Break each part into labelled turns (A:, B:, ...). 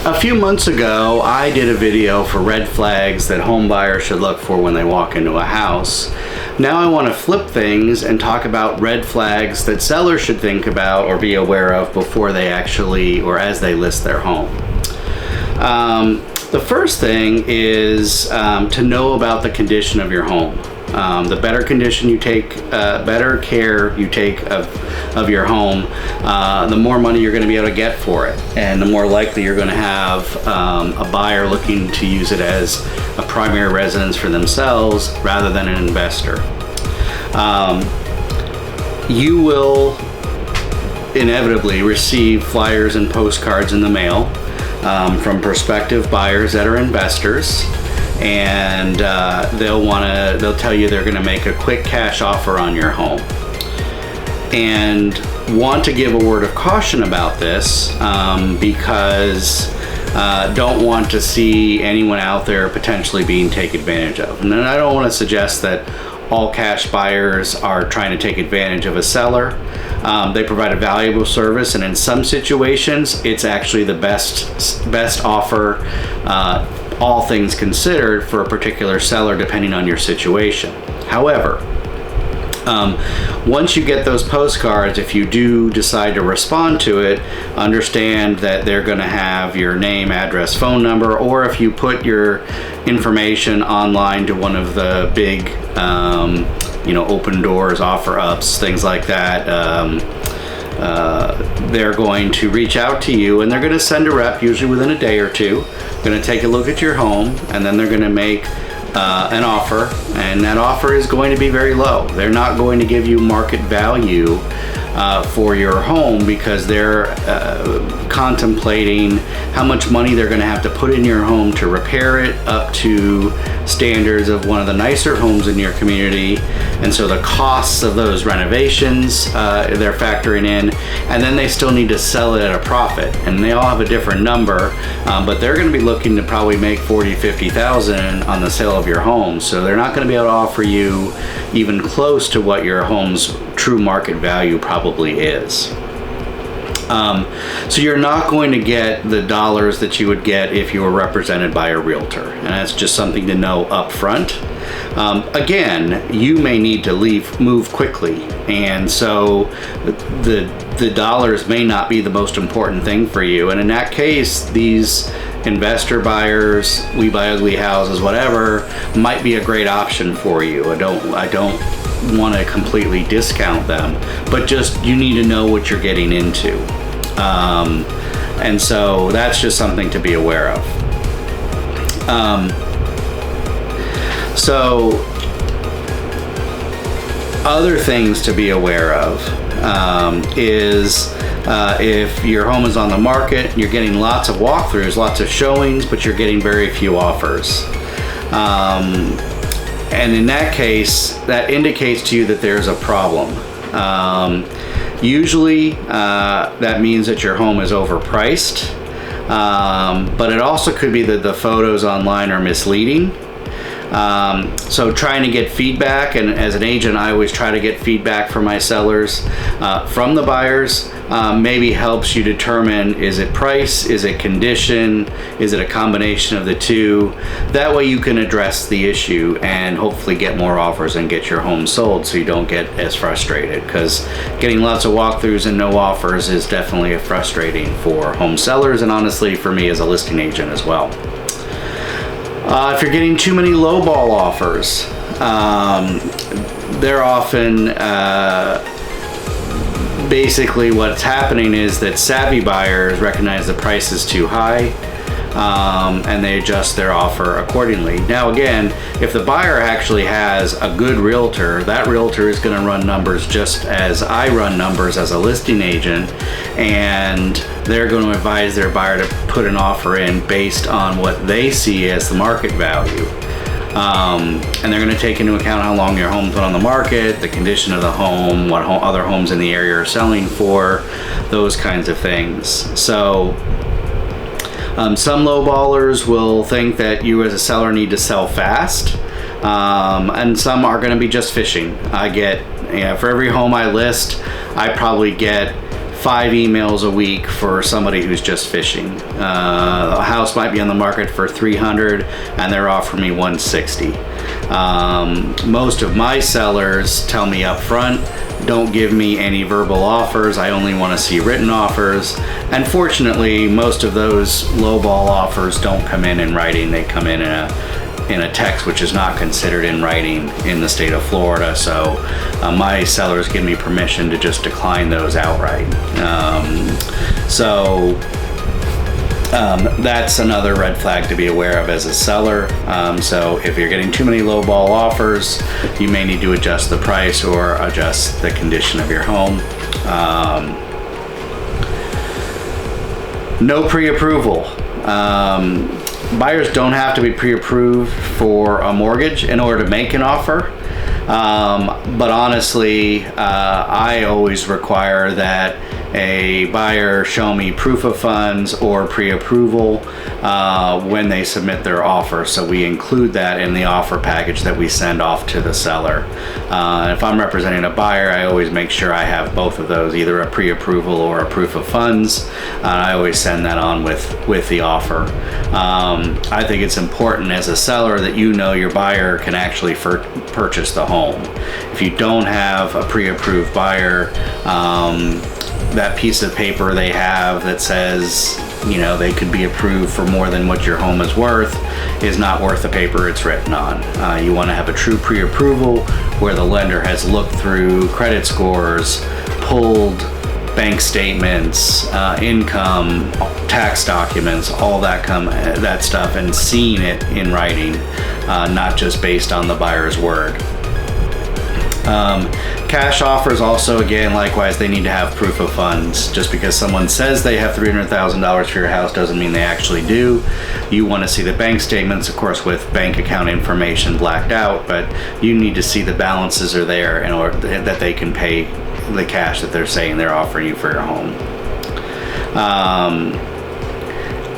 A: A few months ago, I did a video for red flags that home buyers should look for when they walk into a house. Now I want to flip things and talk about red flags that sellers should think about or be aware of before they actually, or as they list their home. The first thing is to know about the condition of your home. The better condition you take, better care you take of your home, the more money you're going to be able to get for it, and the more likely you're going to have a buyer looking to use it as a primary residence for themselves rather than an investor. You will inevitably receive flyers and postcards in the mail from prospective buyers that are investors. And they'll tell you they're going to make a quick cash offer on your home, and want to give a word of caution about this because don't want to see anyone out there potentially being taken advantage of. And I don't want to suggest that all cash buyers are trying to take advantage of a seller. They provide a valuable service, and in some situations it's actually the best offer, all things considered, for a particular seller depending on your situation. However, once you get those postcards, if you do decide to respond to it, understand that they're going to have your name, address, phone number, or if you put your information online to one of the big open doors, offer ups, things like that, they're going to reach out to you, and they're going to send a rep, usually within a day or two, going to take a look at your home, and then they're going to make an offer, and that offer is going to be very low. They're not going to give you market value for your home because they're contemplating how much money they're going to have to put in your home to repair it up to standards of one of the nicer homes in your community. And so the costs of those renovations they're factoring in, and then they still need to sell it at a profit, and they all have a different number, but they're going to be looking to probably make $40,000-$50,000 on the sale of your home. So they're not going to be able to offer you even close to what your home's true market value probably is. So you're not going to get the dollars that you would get if you were represented by a realtor, and that's just something to know up front. Again, you may need to move quickly, and so the dollars may not be the most important thing for you, and in that case, these investor buyers, we buy ugly houses, whatever, might be a great option for you. I don't want to completely discount them, but just you need to know what you're getting into, and so that's just something to be aware of. So other things to be aware of is if your home is on the market, you're getting lots of walkthroughs, lots of showings, but you're getting very few offers. And in that case, that indicates to you that there's a problem. Usually that means that your home is overpriced, but it also could be that the photos online are misleading. So trying to get feedback, and as an agent I always try to get feedback from my sellers, from the buyers, maybe helps you determine, is it price, is it condition, is it a combination of the two. That way you can address the issue and hopefully get more offers and get your home sold so you don't get as frustrated, because getting lots of walkthroughs and no offers is definitely frustrating for home sellers, and honestly for me as a listing agent as well. If you're getting too many lowball offers, they're often basically what's happening is that savvy buyers recognize the price is too high, and they adjust their offer accordingly. Now again, if the buyer actually has a good realtor, that realtor is going to run numbers just as I run numbers as a listing agent, and they're going to advise their buyer to put an offer in based on what they see as the market value. And they're going to take into account how long your home's been on the market, the condition of the home, what other homes in the area are selling for, those kinds of things. So some lowballers will think that you as a seller need to sell fast, and some are going to be just fishing. I get, for every home I list, I probably get 5 emails a week for somebody who's just fishing. A house might be on the market for $300 and they're offering me $160. Most of my sellers tell me up front, don't give me any verbal offers. I only want to see written offers. And fortunately, most of those lowball offers don't come in writing. They come in a text, which is not considered in writing in the state of Florida. So my sellers give me permission to just decline those outright. That's another red flag to be aware of as a seller. So if you're getting too many lowball offers, you may need to adjust the price or adjust the condition of your home. No pre-approval. Buyers don't have to be pre-approved for a mortgage in order to make an offer. But honestly, I always require that a buyer show me proof of funds or pre-approval when they submit their offer. So we include that in the offer package that we send off to the seller. If I'm representing a buyer, I always make sure I have both of those, either a pre-approval or a proof of funds. I always send that on with the offer. I think it's important as a seller that you know your buyer can actually purchase the home. If you don't have a pre-approved buyer, that piece of paper they have that says, you know, they could be approved for more than what your home is worth is not worth the paper it's written on. You want to have a true pre-approval where the lender has looked through credit scores, pulled bank statements, income, tax documents, all that stuff, and seen it in writing, not just based on the buyer's word. Cash offers also, again, likewise, they need to have proof of funds. Just because someone says they have $300,000 for your house doesn't mean they actually do. You want to see the bank statements, of course, with bank account information blacked out, but you need to see the balances are there in order that they can pay the cash that they're saying they're offering you for your home.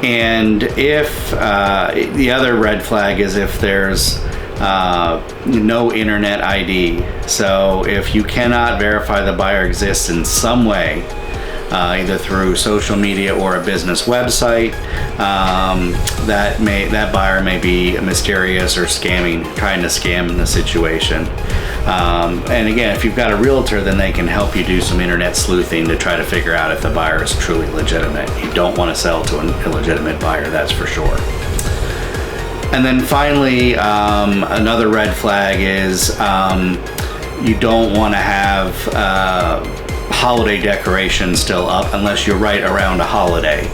A: And if the other red flag is if there's no internet ID. So if you cannot verify the buyer exists in some way, either through social media or a business website, that buyer may be mysterious or trying to scam the situation. And again, if you've got a realtor, then they can help you do some internet sleuthing to try to figure out if the buyer is truly legitimate. You don't want to sell to an illegitimate buyer, that's for sure. And then finally, another red flag is you don't want to have holiday decorations still up unless you're right around a holiday.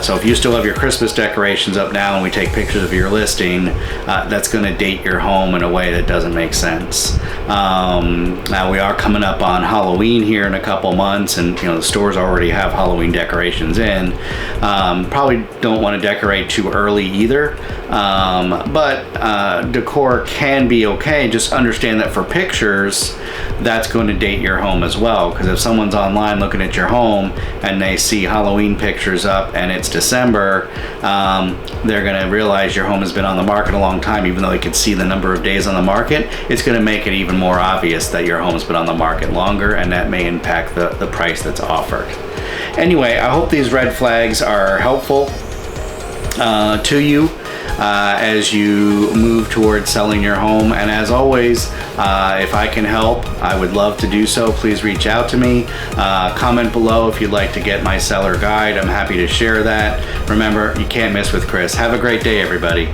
A: So if you still have your Christmas decorations up now and we take pictures of your listing, that's going to date your home in a way that doesn't make sense. Now we are coming up on Halloween here in a couple months, and the stores already have Halloween decorations in. Probably don't want to decorate too early either, but decor can be okay. Just understand that for pictures, that's going to date your home as well, because if someone's online looking at your home and they see Halloween pictures up and it's December, they're going to realize your home has been on the market a long time. Even though they could see the number of days on the market, it's going to make it even more obvious that your home's been on the market longer, and that may impact the price that's offered. Anyway, I hope these red flags are helpful to you as you move towards selling your home. And as always, if I can help, I would love to do so. Please reach out to me. Comment below if you'd like to get my seller guide. I'm happy to share that. Remember, you can't miss with Chris. Have a great day, everybody.